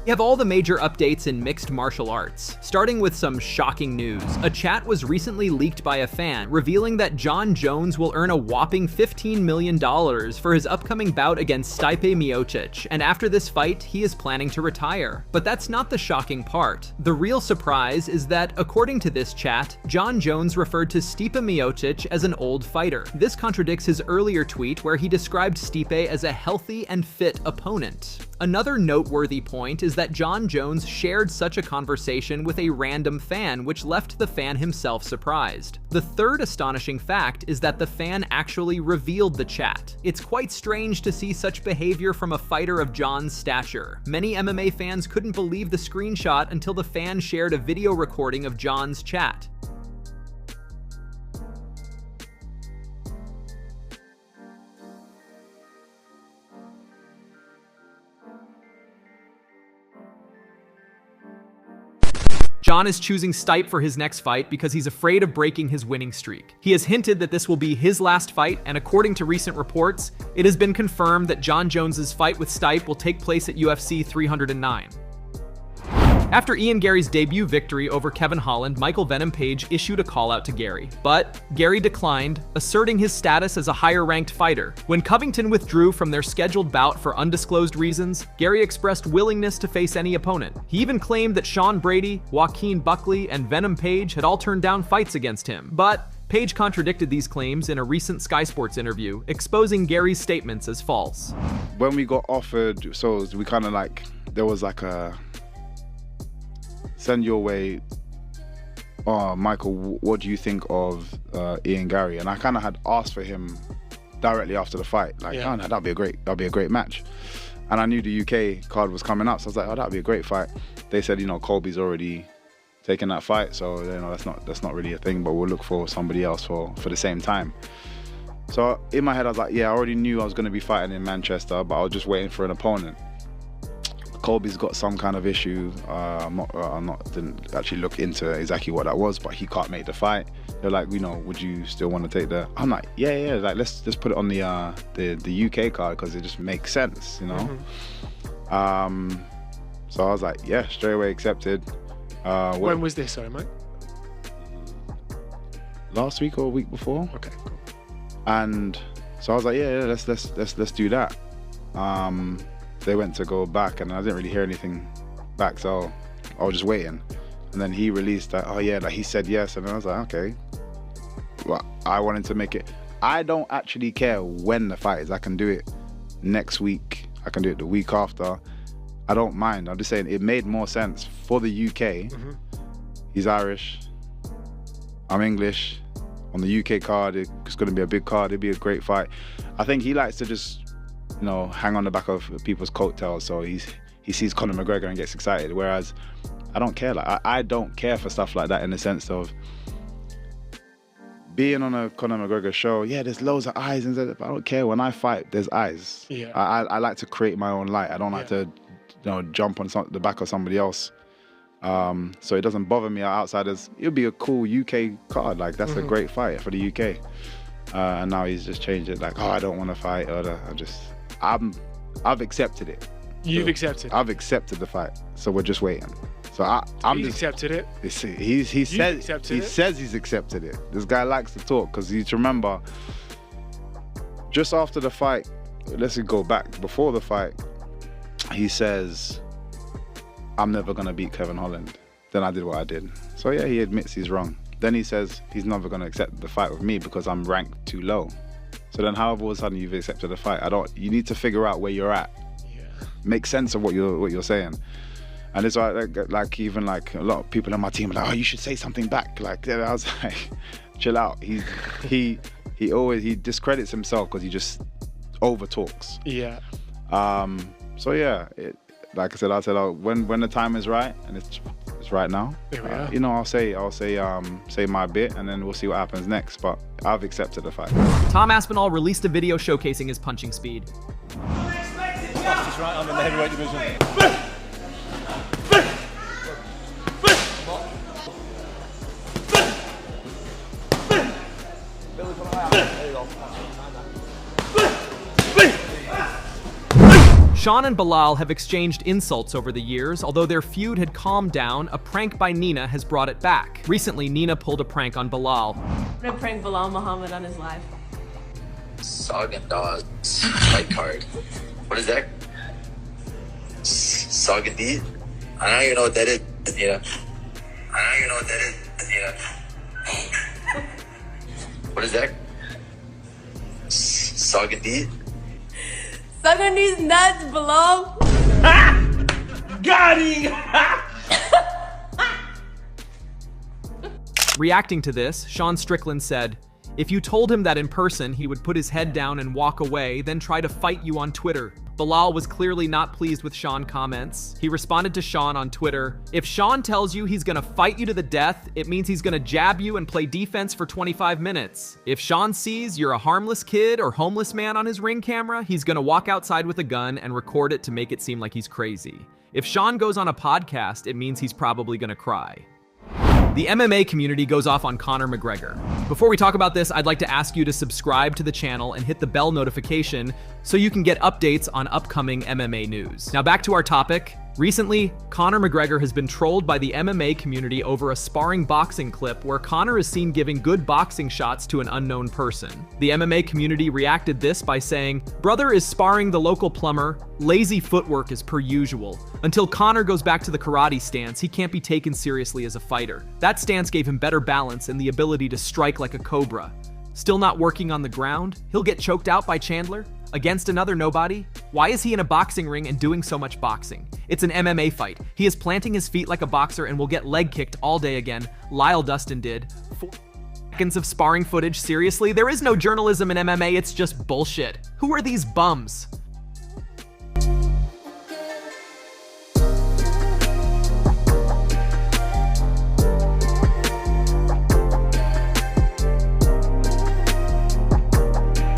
We have all the major updates in mixed martial arts, starting with some shocking news. A chat was recently leaked by a fan, revealing that Jon Jones will earn a whopping $15 million for his upcoming bout against Stipe Miocic, and after this fight, he is planning to retire. But that's not the shocking part. The real surprise is that, according to this chat, Jon Jones referred to Stipe Miocic as an old fighter. This contradicts his earlier tweet where he described Stipe as a healthy and fit opponent. Another noteworthy point is that Jon Jones shared such a conversation with a random fan, which left the fan himself surprised. The third astonishing fact is that the fan actually revealed the chat. It's quite strange to see such behavior from a fighter of Jon's stature. Many MMA fans couldn't believe the screenshot until the fan shared a video recording of Jon's chat. Jon is choosing Stipe for his next fight because he's afraid of breaking his winning streak. He has hinted that this will be his last fight, and according to recent reports, it has been confirmed that Jon Jones's fight with Stipe will take place at UFC 309. After Ian Garry's debut victory over Kevin Holland, Michael Venom Page issued a call out to Garry. But Garry declined, asserting his status as a higher-ranked fighter. When Covington withdrew from their scheduled bout for undisclosed reasons, Garry expressed willingness to face any opponent. He even claimed that Sean Brady, Joaquin Buckley, and Venom Page had all turned down fights against him. But Page contradicted these claims in a recent Sky Sports interview, exposing Garry's statements as false. When we got offered, so we kind of like, there was like a send your way, Michael, what do you think of Ian Garry? And I kind of had asked for him directly after the fight, like, oh, no, that'd be a great match. And I knew the UK card was coming up, so I was like, oh, that'd be a great fight. They said, you know, Colby's already taken that fight, so you know that's not really a thing, but we'll look for somebody else for the same time. So in my head, I was like, yeah, I already knew I was going to be fighting in Manchester, but I was just waiting for an opponent. Colby's got some kind of issue. Didn't actually look into exactly what that was, but he can't make the fight. They're like, you know, would you still want to take the? I'm like, yeah. Like, let's just put it on the UK card because it just makes sense, you know. Mm-hmm. So I was like, yeah, straight away accepted. When was this, sorry, Mike? Last week or a week before. Okay, cool. And so I was like, yeah, let's do that. They went to go back and I didn't really hear anything back, so I was just waiting. And then he released that, oh yeah, like he said yes, and I was like, okay. Well, I wanted to make it. I don't actually care when the fight is. I can do it next week. I can do it the week after. I don't mind. I'm just saying it made more sense for the UK. Mm-hmm. He's Irish. I'm English. On the UK card, it's going to be a big card. It'll be a great fight. I think he likes to just, you know, hang on the back of people's coattails. So he sees Conor McGregor and gets excited. Whereas I don't care. Like I don't care for stuff like that in the sense of being on a Conor McGregor show. Yeah, there's loads of eyes, and I don't care. When I fight, there's eyes. Yeah. I like to create my own light. I don't like to, you know, jump on the back of somebody else. So it doesn't bother me. Outsiders, it'll be a cool UK card. Like that's a great fight for the UK. And now he's just changed it. Like, oh, I don't want to fight. I've accepted it. You've accepted. I've accepted the fight. So we're just waiting. So I'm just accepted it. He says he's accepted it. This guy likes to talk because you remember just after the fight. Let's go back before the fight. He says, I'm never going to beat Kevin Holland. Then I did what I did. So yeah, he admits he's wrong. Then he says he's never going to accept the fight with me because I'm ranked too low. So then how all of a sudden you've accepted the fight? You need to figure out where you're at. Yeah. Make sense of what you're saying. And it's like even like a lot of people on my team are like, oh, you should say something back. Like I was like, chill out. He discredits himself because he just over talks. Yeah. So yeah, like I said, when the time is right, and it's right now. You know, I'll say my bit, and then we'll see what happens next. But I've accepted the fight. Tom Aspinall released a video showcasing his punching speed. He's right on in the heavyweight division. Sean and Belal have exchanged insults over the years. Although their feud had calmed down, a prank by Nina has brought it back. Recently, Nina pulled a prank on Belal. I'm gonna prank Belal Mohammad on his live. Soggin Dogs fight card. What is that? Soggin D? I don't even know what that is. Yeah. I don't even know what that is. Yeah. What is that? Soggin D? Suck on these nuts, Belal. Got him! Reacting to this, Sean Strickland said, "If you told him that in person, he would put his head down and walk away, then try to fight you on Twitter." Belal was clearly not pleased with Sean's comments. He responded to Sean on Twitter, "If Sean tells you he's gonna fight you to the death, it means he's gonna jab you and play defense for 25 minutes. If Sean sees you're a harmless kid or homeless man on his ring camera, he's gonna walk outside with a gun and record it to make it seem like he's crazy. If Sean goes on a podcast, it means he's probably gonna cry." The MMA community goes off on Conor McGregor. Before we talk about this, I'd like to ask you to subscribe to the channel and hit the bell notification so you can get updates on upcoming MMA news. Now back to our topic. Recently, Conor McGregor has been trolled by the MMA community over a sparring boxing clip where Conor is seen giving good boxing shots to an unknown person. The MMA community reacted this by saying, "Brother is sparring the local plumber, lazy footwork as per usual. Until Conor goes back to the karate stance, he can't be taken seriously as a fighter. That stance gave him better balance and the ability to strike like a cobra. Still not working on the ground? He'll get choked out by Chandler? Against another nobody? Why is he in a boxing ring and doing so much boxing? It's an MMA fight. He is planting his feet like a boxer and will get leg kicked all day again. Lyle Dustin did. 4 seconds of sparring footage? Seriously? There is no journalism in MMA, it's just bullshit. Who are these bums?"